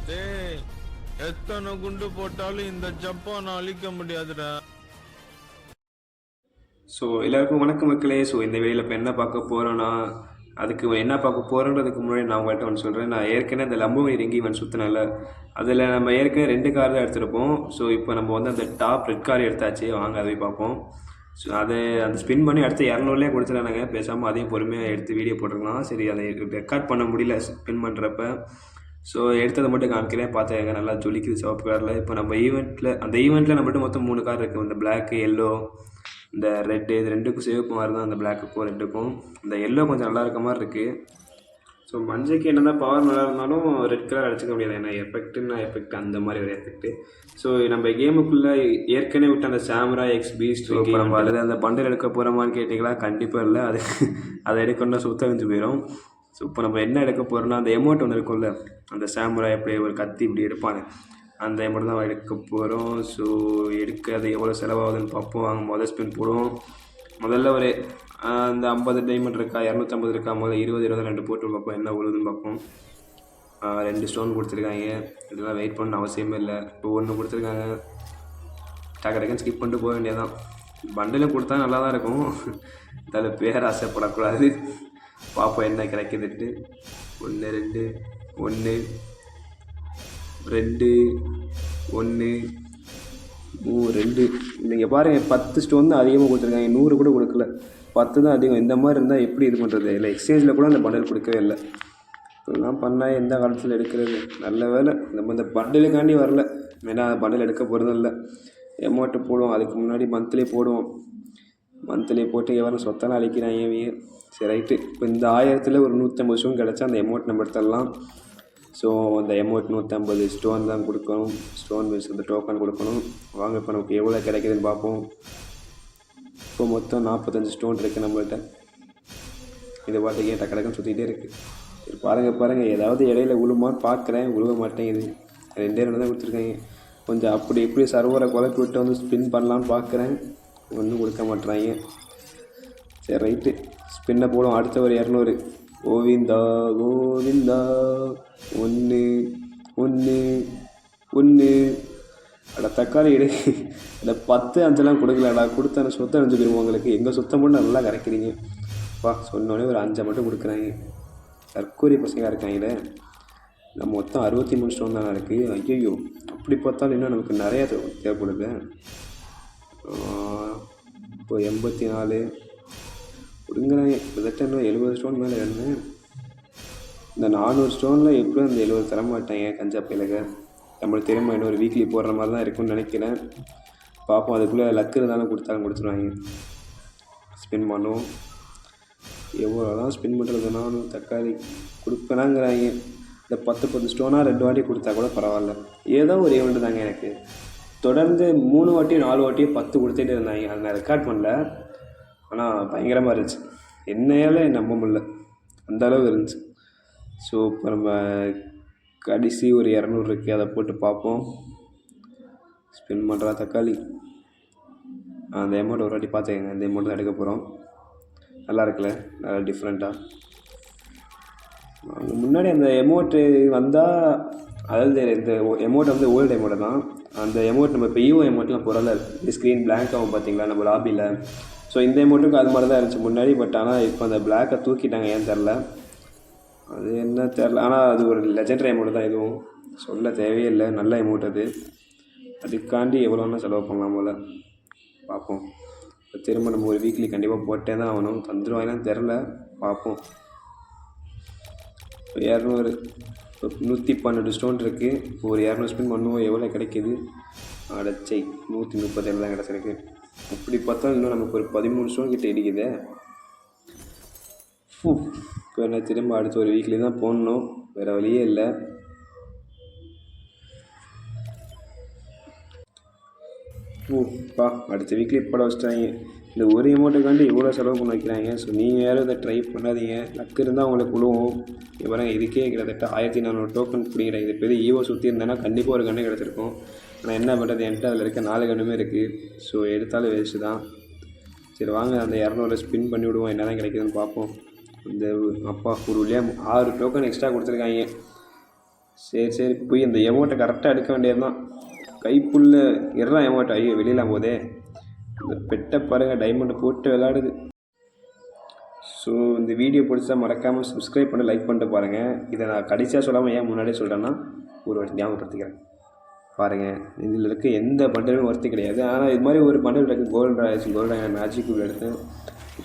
டேய், எத்தனை குண்டு போட்டாலும் இந்த ஜப்பானை அழிக்க முடியாதுடா. ஸோ எல்லாருக்கும் வணக்கம் மக்களே. ஸோ இந்த வீடியோவில் இப்போ என்ன பார்க்க போகிறோன்னா, அதுக்கு என்ன பார்க்க போகிறோன்றதுக்கு முன்னாடி நான் உங்கள்கிட்ட ஒன்று சொல்கிறேன். நான் ஏற்கனவே இந்த லம்போகினி ரிங்கி இவன் சுற்றினால அதில் நம்ம ஏற்கனவே 2 கார் தான் எடுத்திருப்போம். ஸோ இப்போ நம்ம வந்து அந்த டாப் ரெட் கார் எடுத்தாச்சு. வாங்க அதை போய் பார்ப்போம். ஸோ அதை அந்த ஸ்பின் பண்ணி அடுத்து 200லேயே கொடுத்துட்டானுங்க. பேசாமல் அதையும் பொறுமையாக எடுத்து வீடியோ போட்டுருக்கலாம். சரி, அதை ரெக்கார்ட் பண்ண முடியல ஸ்பின் பண்ணுறப்ப. ஸோ எடுத்ததை மட்டும் காமிக்கிறேன், பார்த்துக்கங்க. நல்லா ஜொலிக்குது சிவப்பு காரில். இப்போ நம்ம அந்த ஈவெண்ட்டில் நம்மகிட்ட மொத்தம் 3 கார் இருக்குது. இந்த பிளாக்கு, எல்லோ, இந்த ரெட்டு. இது ரெண்டுக்கும் சிவப்பு மாதிரி தான், அந்த பிளாக்குக்கும் ரெட்டுக்கும். இந்த எல்லோ கொஞ்சம் நல்லா இருக்க மாதிரி இருக்குது. ஸோ மஞ்சளுக்கு என்ன தான் பவர் நல்லா இருந்தாலும் ரெட் கலர் அடிச்சுக்க முடியாது. ஏன்னா எஃபெக்ட் அந்த மாதிரி ஒரு எஃபெக்ட்டு. ஸோ நம்ம கேமுக்குள்ளே ஏற்கனவே விட்டு அந்த சாம்ரா எக்ஸ் பீஸ்ட் நம்ம அதில் அந்த பண்டல் எடுக்க போகிறோமான்னு கேட்டிங்களா? கண்டிப்பாக இல்லை. அதை எடுக்கணும்னா சுத்தம் வந்து போயிடும். ஸோ இப்போ நம்ம என்ன எடுக்க போகிறோம்னா, அந்த எமௌண்ட் ஒன்று இருக்கும்ல, அந்த சாமுரா எப்படி ஒரு கத்தி இப்படி எடுப்பாங்க, அந்த எமௌண்ட் தான் எடுக்க போகிறோம். ஸோ எடுக்கிறது எவ்வளோ செலவாகுதுன்னு பார்ப்போம். வாங்க முதல் ஸ்பின் போடுவோம். முதல்ல ஒரு அந்த 50 டைமண்ட் இருக்கா, 250 இருக்கா, முதல்ல 20 22 போட்டு பார்ப்போம் என்ன உழுதுன்னு பார்ப்போம். 2 ஸ்டோன் கொடுத்துருக்காங்க. இதெல்லாம் வெயிட் பண்ண அவசியமே இல்லை. இப்போ 1 கொடுத்துருக்காங்க. டக்கு ஸ்கிப் பண்ணிட்டு போக வேண்டியதான். பண்டிலும் கொடுத்தா நல்லா தான் இருக்கும். அதில் பேராசைப்படக்கூடாது. பார்ப்போம் என்ன கிடைக்குதுட்டு. 1 2 1 2 1 2. நீங்கள் பாருங்கள், 10 ஸ்டோன் தான் அதிகமாக கொடுத்துருக்காங்க. 100 கூட கொடுக்கல, 10 தான் அதிகம். இந்த மாதிரி இருந்தால் எப்படி இது பண்ணுறது? இல்லை எக்ஸ்சேஞ்சில் கூட அந்த பண்டல் கொடுக்கவே இல்லை. இதெல்லாம் பண்ணால் எந்த காலத்தில் எடுக்கிறது? நல்ல வேலை நம்ம இந்த பண்டலுக்காண்டி வரல. ஏன்னா பண்டல் எடுக்க போகிறதும் இல்லை. எமௌண்ட்டு போடுவோம், அதுக்கு முன்னாடி மந்த்லி போடுவோம். மந்த்லி போட்டு எவ்வளோ சொத்தெல்லாம் அழிக்கிறாங்க இவங்க. சரி ரைட்டு. இப்போ இந்த 1000ல் ஒரு 150 ஸ்டோன் கிடச்சா அந்த எமௌண்ட் நம்ம எடுத்துடலாம். ஸோ அந்த எமௌண்ட் 150 ஸ்டோன் தான் கொடுக்கணும். ஸ்டோன் பேஸ் அந்த டோக்கன் கொடுக்கணும். வாங்க இப்போ நமக்கு எவ்வளோ கிடைக்குதுன்னு பார்ப்போம். இப்போ மொத்தம் 45 ஸ்டோன் இருக்குது நம்மள்கிட்ட. இது பாட்டுக்கு ஏன் டக்கடக்குன்னு சுற்றிக்கிட்டே இருக்குது. சரி பாருங்கள் ஏதாவது இடையில உழுமான்னு பார்க்குறேன், உழுவ மாட்டேங்குது. 2 தான் கொடுத்துருக்காங்க. கொஞ்சம் அப்படி இப்படி சர்வரை குழப்பி விட்டு வந்து ஸ்பின் பண்ணலான்னு பார்க்குறேன், ஒன்றும் கொடுக்க மாட்டுறாங்க. சரி ரைட்டு, ஸ்பின்னை போடும். அடுத்த ஒரு 200. கோவிந்தா கோவிந்தா. 1 1 1. அட தக்காளி எடு. இந்த 10 5 கொடுக்கலடா. கொடுத்த அந்த சொத்தை அழிஞ்சு போயிருவோம் உங்களுக்கு. எங்கள் சொத்தை மட்டும் நல்லா கரைக்கிறீங்க. சொன்னோடனே ஒரு 5 மட்டும் கொடுக்குறாங்க. தற்கொலை பசங்களாக இருக்காங்களே. நம்ம மொத்தம் 63 ஸ்டோன் தானே இருக்குது. ஐயோ, அப்படி பார்த்தாலும் இன்னும் நமக்கு நிறையா தேவைப்படுது. இப்போ 84 கொடுங்குறாங்க. கிட்டத்தட்ட இன்னும் 70 ஸ்டோன் மேலே வேணுமே. இந்த 400 ஸ்டோனில் எப்படியும் அந்த 70 தரமாட்டாங்க கஞ்சா பயிலுங்க. நம்மளுக்கு திரும்ப இன்னொரு வீக்லி போடுற மாதிரி தான் இருக்கும்னு நினைக்கிறேன். பார்ப்போம், அதுக்குள்ளே லக்கு இருந்தாலும் கொடுத்துருவாங்க. ஸ்பின் பண்ணுவோம். எவ்வளோ தான் ஸ்பின் பண்ணுறதுனாலும் தக்காளி கொடுப்பேனாங்கிறாங்க. இந்த 10 ஸ்டோனாக 2 வாட்டி கொடுத்தா கூட பரவாயில்ல. ஏதோ ஒரு ஈவெண்ட் தாங்க எனக்கு. தொடர்ந்து 3 வாட்டி 4 வாட்டியும் 10 கொடுத்துட்டே இருந்தாங்க. அதை நான் ரெக்கார்ட் பண்ணல, ஆனால் பயங்கரமாக இருந்துச்சு. என்னையால் நம்ப முடியல, அந்த அளவு இருந்துச்சு. ஸோ இப்போ நம்ம கடைசி ஒரு 200 இருக்குது, அதை போட்டு பார்ப்போம். ஸ்பின் பண்ணுறா தக்காளி. அந்த அமௌண்ட் ஒரு வாட்டி பார்த்துக்கங்க. இந்த அமௌண்ட் தான் எடுக்க போகிறோம். நல்லா இருக்குல்ல, நல்லா டிஃப்ரெண்ட்டாக. முன்னாடி அந்த எமௌண்ட்டு வந்தால், அதாவது இந்த எமௌண்ட் வந்து ஓல்டு எமௌண்ட் தான். அந்த எமௌண்ட் நம்ம இப்போ ஈவோ எமௌண்ட்லாம் போகிறல, இந்த ஸ்க்ரீன் பிளாங்க் ஆகும் பார்த்தீங்களா நம்ம லாபியில். ஸோ இந்த எமௌண்ட்டுக்கு அது மாதிரி தான் இருந்துச்சு முன்னாடி. பட் ஆனால் இப்போ அந்த பிளாக்கை தூக்கிட்டாங்க, ஏன் தெரில, அது என்ன தெரில. ஆனால் அது ஒரு லெஜெண்டரி எமௌண்ட் தான். எதுவும் சொல்ல தேவையே இல்லை, நல்ல எமௌண்ட் அது. அதுக்காண்டி எவ்வளோன்னா செலவு பண்ணலாம் போல். பார்ப்போம். இப்போ திரும்ப நம்ம ஒரு வீக்லி கண்டிப்பாக போட்டே தான் ஆகணும். தந்துடுவாங்கன்னு தெரில, பார்ப்போம். 200. இப்போ 112 ஸ்டோன் இருக்குது. இப்போ ஒரு 200 ஸ்பின் பண்ணுவோம். எவ்வளோ கிடைக்கிது? அடைச்சை 137 தான் கிடச்சிருக்கு. அப்படி பார்த்தா இன்னும் நமக்கு ஒரு 13 ஸ்டோன் கிட்ட இடிக்குதே. இப்போ என்ன, திரும்ப அடுத்த ஒரு வீக்லி தான் போடணும், வேறு வழியே இல்லை. அடுத்த வீக்லி போட வச்சிட்டாங்க. இந்த ஒரு அமௌண்ட்டுக்காண்டி இவ்வளோ செலவு பண்ண வைக்கிறாங்க. ஸோ நீங்கள் யாரும் இதை ட்ரை பண்ணாதீங்க. லக்கு இருந்தால் அவங்களுக்கு விழுவோம். இவரேன் இதுக்கே கிட்டத்தட்ட 1400 டோக்கன் பிடிக்கிறேன். இது பெரிய ஈவோ சுற்றி இருந்தேன்னா கண்டிப்பாக ஒரு கன்று கிடச்சிருக்கும். ஆனால் என்ன பண்ணுறது, என்கிட்ட அதில் இருக்க 4 கன்றுமே இருக்குது. ஸோ எடுத்தாலும் வேஸ்ட்டு தான். சரி வாங்க, அந்த 200 ஸ்பின் பண்ணி விடுவோம், என்ன தான் கிடைக்குதுன்னு பார்ப்போம். இந்த ஒரு வழியாக 6 டோக்கன் எக்ஸ்ட்ரா கொடுத்துருக்காங்க. சரி சரி போய் இந்த எமௌண்ட்டை கரெக்டாக எடுக்க வேண்டியது தான். கைப்புள்ள எல்லாம் எமௌண்ட் ஐயோ வெளியெல்லாம் போதே. இந்த பெட்டை பாருங்கள் டைமண்டை போட்டு விளாடுது. ஸோ இந்த வீடியோ பிடிச்சா மறக்காமல் சப்ஸ்கிரைப் பண்ணி லைக் பண்ணிட்டு பாருங்கள். இதை நான் கடைசியாக சொல்லாமல் ஏன் முன்னாடியே சொல்கிறேன்னா ஒரு வாட்டி ஞாபகப்படுத்திக்கிறேன். பாருங்கள் இதில் இருக்க எந்த பண்டலுமே ஒர்த்து கிடையாது. ஆனால் இது மாதிரி ஒரு பண்டல் இருக்குது கோல்டு மேஜிக் எடுத்து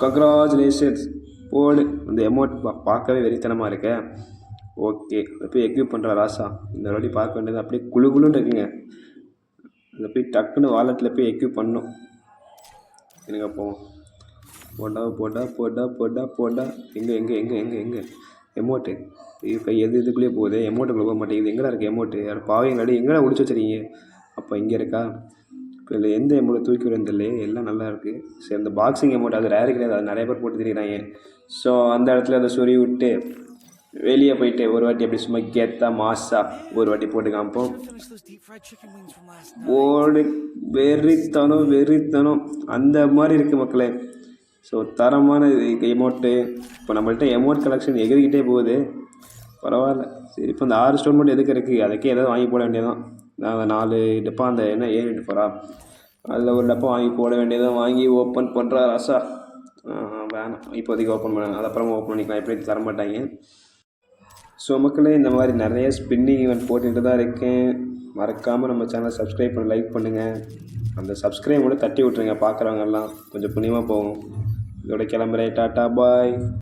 கங்க்ராச்சுலேஷன்ஸ் போடு. இந்த அமௌண்ட் பார்க்கவே வெறித்தனமாக இருக்கேன். ஓகே அதை போய் எக்யூப் பண்ணுற ராசா இந்த வாட்டி பார்க்க வேண்டியது அப்படியே குழுன்னு இருக்குங்க. அதை போய் டக்குன்னு வாலெட்டில் போய் எக்யூப் பண்ணணும். எனக்கு போவோம் போண்டா போண்டா போண்டா போண்டா போண்டா எங்கே எங்கே எங்கே எங்கே எங்கே எமௌண்ட்டு கை இதுக்குள்ளேயே போகுது. எமௌண்ட்டுக்குள்ளே போக மாட்டேங்குது. எங்கடா இருக்குது எமௌண்ட்டு? யார் பாவீங்களாடி எங்கடா ஒடிச்சு வச்சுருக்கீங்க? அப்போ இங்கே இருக்கா? இப்போ இல்லை எந்த எமௌண்ட்டை தூக்கி விடுறதில்லையே எல்லாம் நல்லா இருக்குது. சரி இந்த பாக்ஸிங் எமௌண்ட் அது ரேரு கிடையாது. அது நிறைய பேர் போட்டு தெரியுறாங்க. ஸோ அந்த இடத்துல அதை சொறி விட்டு வெளியே போயிட்டு ஒரு வாட்டி அப்படி சும்மா கெத்தா மாசா ஒரு வாட்டி போட்டு காமிப்போம். போடு வெறித்தனம் அந்த மாதிரி இருக்குது மக்களே. ஸோ தரமான எமௌண்ட்டு. இப்போ நம்மள்ட்ட எமௌண்ட் கலெக்ஷன் எகிரிக்கிட்டே போகுது. பரவாயில்ல. சரி இப்போ இந்த 6 ஸ்டோன் மட்டும் எதுக்கு இருக்குது? அதுக்கே ஏதாவது வாங்கி போட வேண்டியதான். நாங்கள் 4 டப்பா அந்த என்ன 7 டப்பா அதில் ஒரு டப்பா வாங்கி போட வேண்டியதான். வாங்கி ஓப்பன் பண்ணுறா ராசா. வேணாம் இப்போதைக்கு ஓப்பன் பண்ண அது அப்புறமா ஓப்பன் பண்ணிக்கலாம். எப்படி தரமாட்டாங்க. ஸோ மக்களே இந்த மாதிரி நிறைய ஸ்பின்னிங் ஈவெண்ட் போட்டுகிட்டு தான் இருக்கேன். மறக்காமல் நம்ம சேனலை சப்ஸ்கிரைப் பண்ணி லைக் பண்ணுங்கள். அந்த சப்ஸ்கிரைப் மட்டும் தட்டி விட்ருங்க. பார்க்குறவங்கெல்லாம் கொஞ்சம் புண்ணியமாக போகும். இதோட கிளம்புறேன். டாட்டா பாய்.